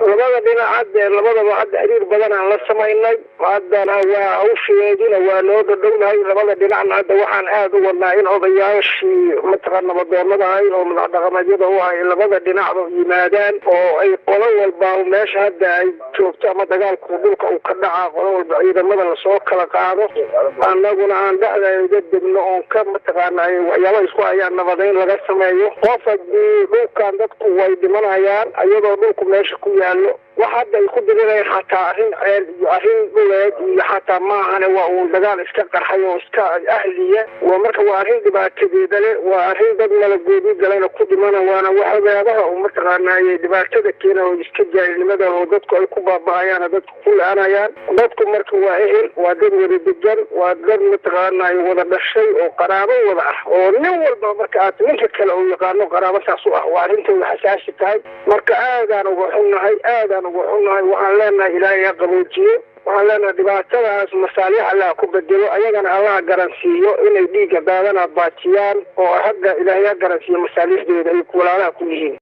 labada dhinac labadaba hadda xiriir badan aan la samaynay haddana waa hawsheedina waa noo dhadhownahay labada dhinacna hadda waxaan aad u wadnaa in odayaashii mataqaan nabadoonada ahayn oo madax dhaqameedyada u ahay labada dhinacba yimaadaan oo ay qolo walba meesha hadda ay joogto ama dagaalku dhulka uu ka dhacaa qolo walba ciidamada lasoo kala qaado annaguna aan dhexdeeda degno oon ka mataqaanay waxyaaba isku hayaan nabadeyn laga sameeyo qof haddii dhulkan dadku way dhimanayaan iyadoo dhulku meesha ku yaallo wax hadda ay ku dirireen xataa arrin ceel iyo arrin dhuleed iyo xataa maahane waa uu dagaal iska qarxay oo iska ahliya waa marka waa arrin dhibaatadeeda leh waa arrin dad malagoodi galana ku dhimana waana waxyaabaha uu mataqaanaaye dhibaatada keena oo iska jaahilnimada oo dadku ay ku baaba'ayaan dadku ku la-aanayaan dadku marka waa ehel waa dad wada degan waa dad mataqaanaaye wada dhashay oo qaraabo wada ah oo nin walba marka aad ninka kale uu yaqaano qaraabo saas u ah waa arrintooda xasaasi tahay marka aadaan uga xunnahay waxaan leenahay ilaahay ha qaboojiyo waxaan leenahay dhibaatadaas masaalix allah ku bedelo ayagana allaha garansiiyo inay dhiigga daadana baajiyaan oo hadda ilaahay ha garansiiyo masaalixdooda ay walaalaha ku yihiin